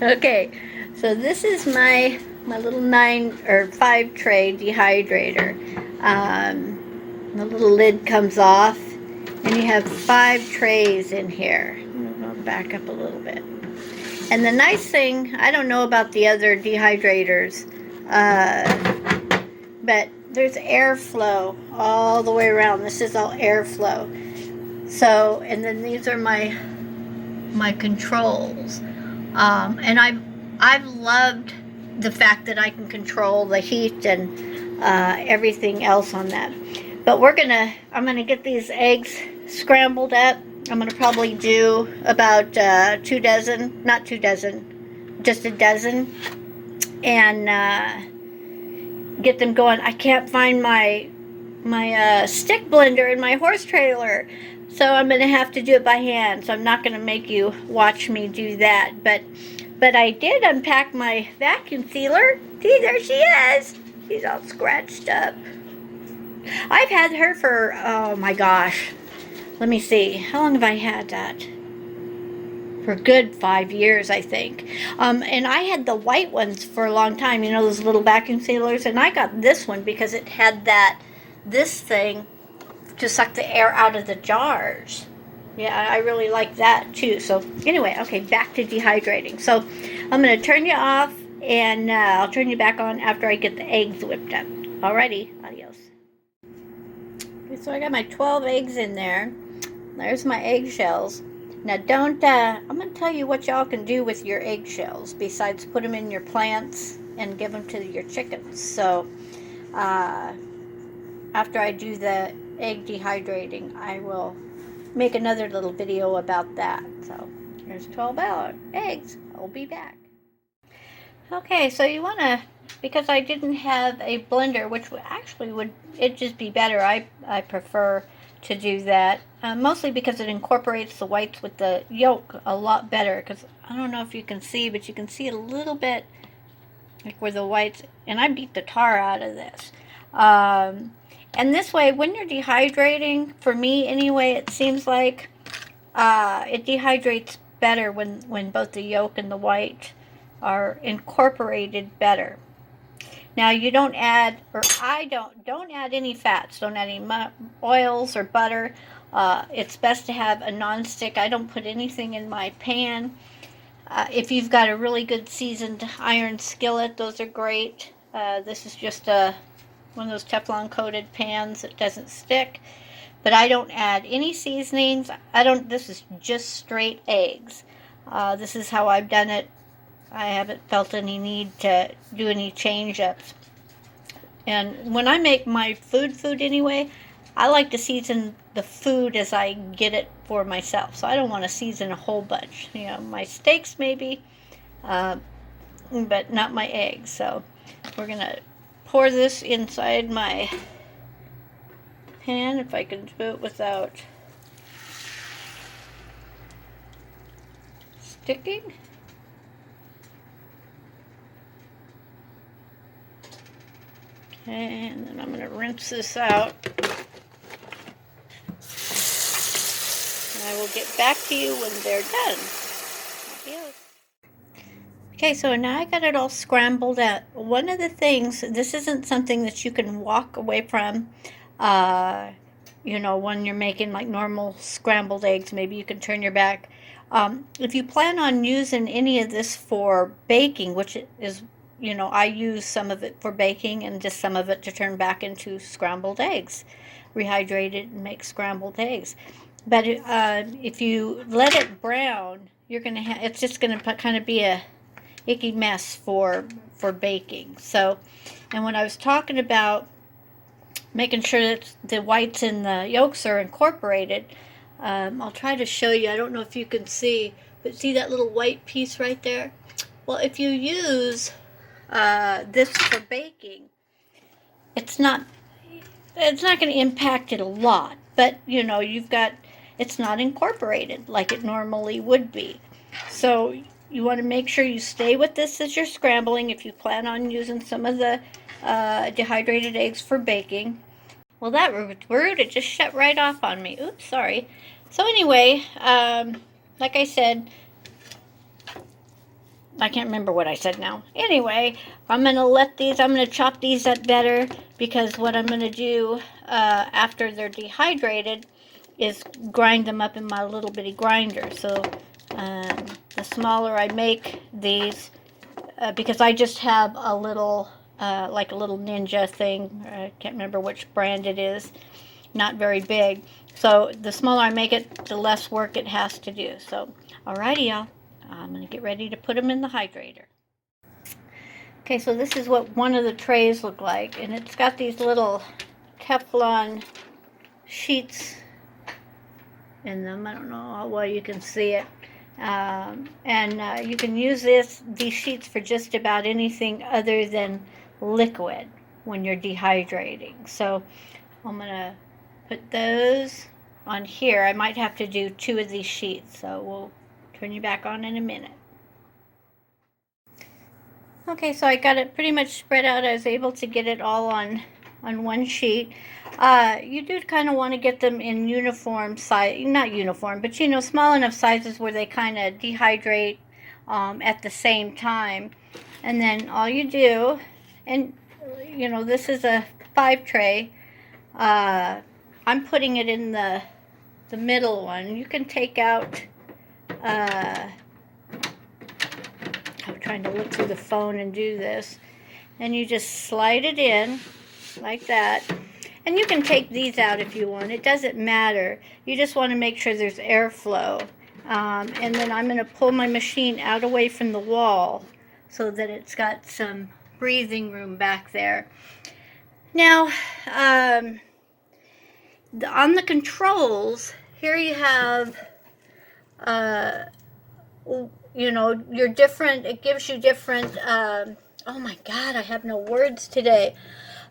Okay, so this is my little 5 tray dehydrator. The little lid comes off, and you have 5 trays in here. I'll back up a little bit. And the nice thing, I don't know about the other dehydrators, but there's airflow all the way around. This is all airflow. So, and then these are my controls. And I've loved the fact that I can control the heat and everything else on that. But I'm gonna get these eggs scrambled up. I'm gonna probably do about 2 dozen, not 2 dozen, just a dozen, and get them going. I can't find my stick blender in my horse trailer, so I'm gonna have to do it by hand. So I'm not gonna make you watch me do that. But I did unpack my vacuum sealer. See, there she is. She's all scratched up. I've had her for, oh my gosh, let me see, how long have I had that? For a good 5 years, I think. And I had the white ones for a long time, you know, those little vacuum sealers, and I got this one because it had this thing to suck the air out of the jars. Yeah, I really like that too. So anyway, okay, back to dehydrating. So I'm going to turn you off, and I'll turn you back on after I get the eggs whipped up. Alrighty, adios. Okay, so I got my 12 eggs in there. There's my eggshells. Now I'm going to tell you what y'all can do with your eggshells besides put them in your plants and give them to your chickens. So after I do the egg dehydrating, I will make another little video about that. So here's 12 eggs. I'll be back. Okay, so you want to, because I didn't have a blender, which would it just be better. I prefer to do that, mostly because it incorporates the whites with the yolk a lot better, because I don't know if you can see, but you can see a little bit like where the whites, and I beat the tar out of this. And this way, when you're dehydrating, for me anyway, it seems like it dehydrates better when both the yolk and the white are incorporated better. Now you don't add, or I don't add any fats, don't add any oils or butter. It's best to have a non-stick. I don't put anything in my pan. If you've got a really good seasoned iron skillet, those are great. This is just one of those Teflon coated pans that doesn't stick. But I don't add any seasonings. This is just straight eggs. This is how I've done it. I haven't felt any need to do any change-ups. And when I make my food anyway, I like to season the food as I get it for myself. So I don't want to season a whole bunch. You know, my steaks maybe, but not my eggs. So we're going to pour this inside my pan, if I can do it without sticking. Okay, and then I'm going to rinse this out. And I will get back to you when they're done. Adios. Okay, so now I got it all scrambled out. One of the things, this isn't something that you can walk away from, you know, when you're making like normal scrambled eggs, maybe you can turn your back. If you plan on using any of this for baking, which is, you know, I use some of it for baking and just some of it to turn back into scrambled eggs, rehydrate it and make scrambled eggs. But if you let it brown, you're going to have, it's just going to kind of be a icky mess for baking. So, and when I was talking about making sure that the whites and the yolks are incorporated, I'll try to show you. I don't know if you can see, but see that little white piece right there? Well, if you use this for baking, it's not going to impact it a lot, but you know, it's not incorporated like it normally would be. So you want to make sure you stay with this as you're scrambling if you plan on using some of the dehydrated eggs for baking. Well, that was rude. It just shut right off on me. Oops, sorry. So anyway, like I said, I can't remember what I said now. Anyway, I'm going to chop these up better, because what I'm going to do after they're dehydrated is grind them up in my little bitty grinder. So the smaller I make these, because I just have a little, like a little Ninja thing. I can't remember which brand it is. Not very big. So the smaller I make it, the less work it has to do. So, alrighty, y'all. I'm going to get ready to put them in the hydrator. Okay, so this is what one of the trays look like, and it's got these little Teflon sheets in them. I don't know how well you can see it. You can use these sheets for just about anything other than liquid when you're dehydrating. So I'm going to put those on here. I might have to do 2 of these sheets, so we'll turn you back on in a minute. Okay, so I got it pretty much spread out. I was able to get it all on one sheet. You do kind of want to get them in uniform size, not uniform, but you know, small enough sizes where they kind of dehydrate at the same time. And then all you do, and you know, this is a 5 tray. I'm putting it in the middle one. You can take out, I'm trying to look through the phone and do this, and you just slide it in like that. And you can take these out if you want. It doesn't matter. You just want to make sure there's airflow. And then I'm going to pull my machine out away from the wall so that it's got some breathing room back there. Now, on the controls, here you have, you know, your different, it gives you different, oh my God, I have no words today.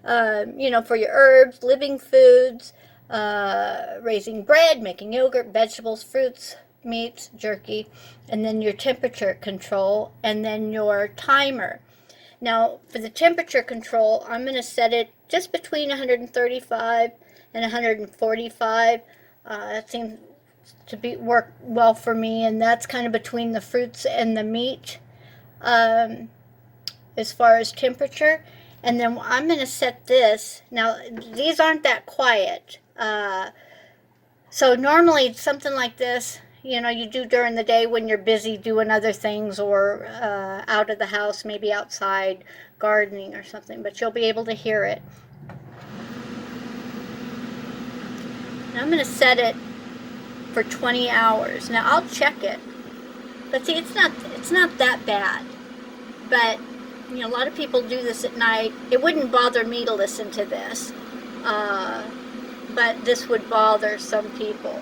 You know, for your herbs, living foods, raising bread, making yogurt, vegetables, fruits, meats, jerky, and then your temperature control, and then your timer. Now, for the temperature control, I'm going to set it just between 135 and 145. That seems to work well for me, and that's kind of between the fruits and the meat as far as temperature. And then I'm going to set this. Now, these aren't that quiet. So normally something like this, you know, you do during the day when you're busy doing other things, or out of the house, maybe outside gardening or something, but you'll be able to hear it. Now I'm going to set it for 20 hours. Now I'll check it. But see, it's not that bad. But you know, a lot of people do this at night. It wouldn't bother me to listen to this, but this would bother some people.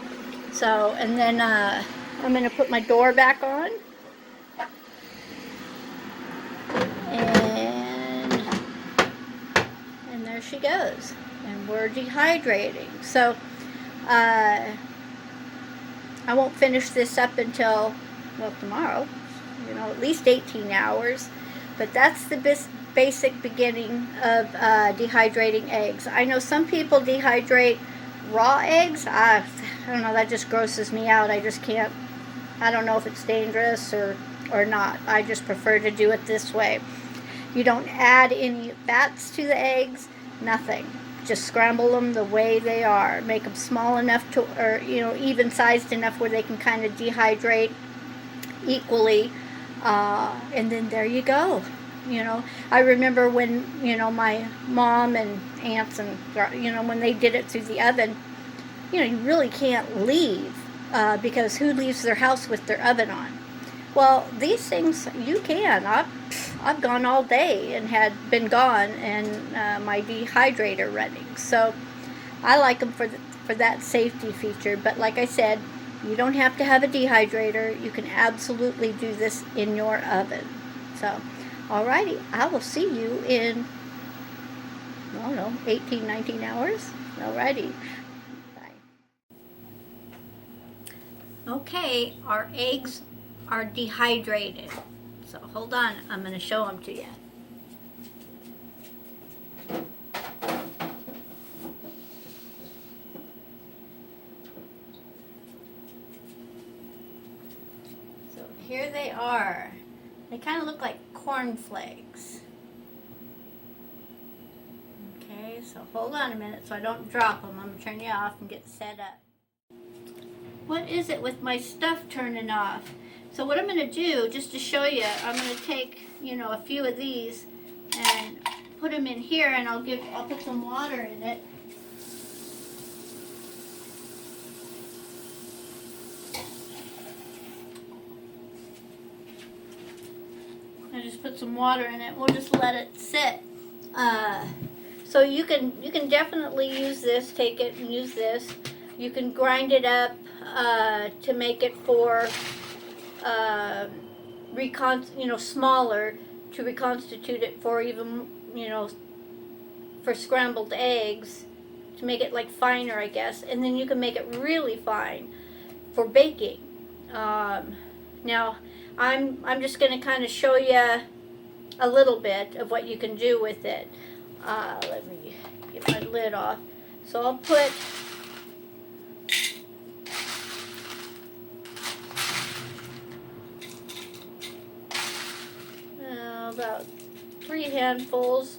So, and then I'm going to put my door back on, and there she goes. And we're dehydrating. So, I won't finish this up until, well, tomorrow. You know, at least 18 hours. But that's the basic beginning of dehydrating eggs. I know some people dehydrate raw eggs. I don't know, that just grosses me out. I just can't. I don't know if it's dangerous or not. I just prefer to do it this way. You don't add any fats to the eggs, nothing. Just scramble them the way they are. Make them small enough to, or you know, even sized enough where they can kind of dehydrate equally. And then there you go. You know, I remember when, you know, my mom and aunts and, you know, when they did it through the oven, you know, you really can't leave, because who leaves their house with their oven on? Well, these things you can. I've gone all day and had been gone, and my dehydrator running. So I like them for that safety feature. But like I said, you don't have to have a dehydrator. You can absolutely do this in your oven. So, alrighty, I will see you in, I don't know, 18, 19 hours. Alrighty, bye. Okay, our eggs are dehydrated. So hold on, I'm going to show them to you. Here they are. They kind of look like cornflakes. Okay, so hold on a minute so I don't drop them. I'm going to turn you off and get set up. What is it with my stuff turning off? So what I'm going to do, just to show you, I'm going to take, you know, a few of these and put them in here, and I'll put some water in it. I just put some water in it. We'll just let it sit. So you can definitely use this. Take it and use this. You can grind it up to make it for smaller, to reconstitute it for even, for scrambled eggs, to make it like finer, I guess. And then you can make it really fine for baking. Now I'm just going to kind of show you a little bit of what you can do with it. Let me get my lid off. So I'll put about three handfuls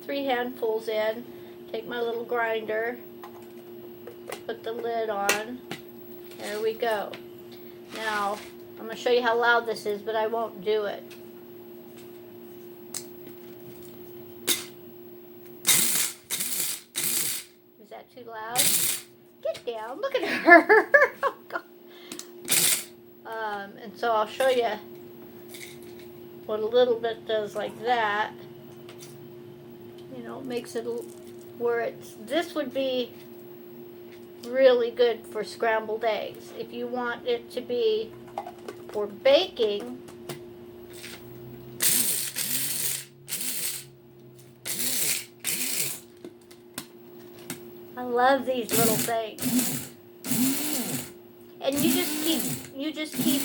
in. Take my little grinder, put the lid on. There we go. Now I'm going to show you how loud this is, but I won't do it. Is that too loud? Get down. Look at her. Oh, God. And so I'll show you what a little bit does like that. Makes it where this would be really good for scrambled eggs. If you want it to be for baking, I love these little things. And you just keep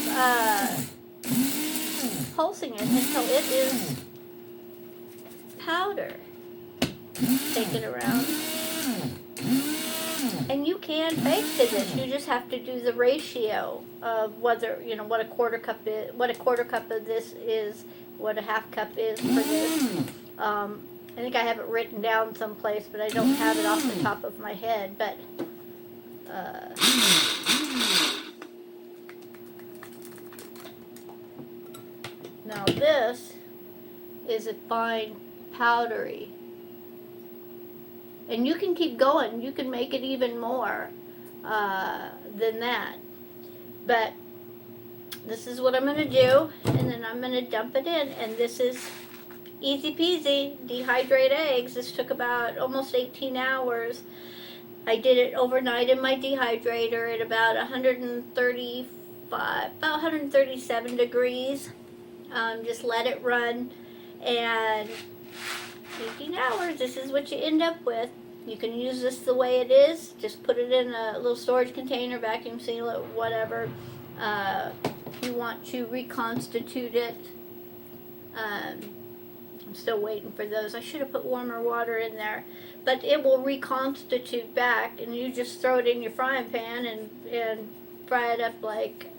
pulsing it until it is powder. Take it around. And you can bake to this. You just have to do the ratio of whether, what a quarter cup is, what a quarter cup of this is, what a half cup is for this. I think I have it written down someplace, but I don't have it off the top of my head. But now this is a fine powdery. And you can keep going. You can make it even more than that. But this is what I'm going to do. And then I'm going to dump it in. And this is easy peasy. Dehydrate eggs. This took about almost 18 hours. I did it overnight in my dehydrator at about 137 degrees. Just let it run. And 18 hours, this is what you end up with. You can use this the way it is. Just put it in a little storage container, vacuum seal it, whatever. If you want to reconstitute it, I'm still waiting for those. I should have put warmer water in there. But it will reconstitute back, and you just throw it in your frying pan and fry it up like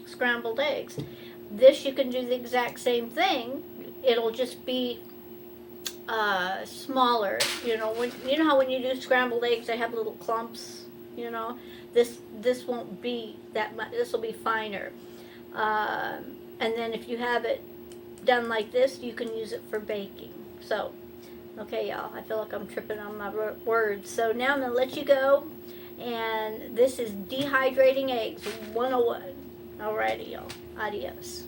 scrambled eggs. This you can do the exact same thing. It'll just be smaller. How when you do scrambled eggs they have little clumps. This won't be that much. This will be finer. And then if you have it done like this, you can use it for baking. So okay, y'all, I feel like I'm tripping on my words. So now I'm gonna let you go, and this is Dehydrating Eggs 101. Alrighty, y'all, adios.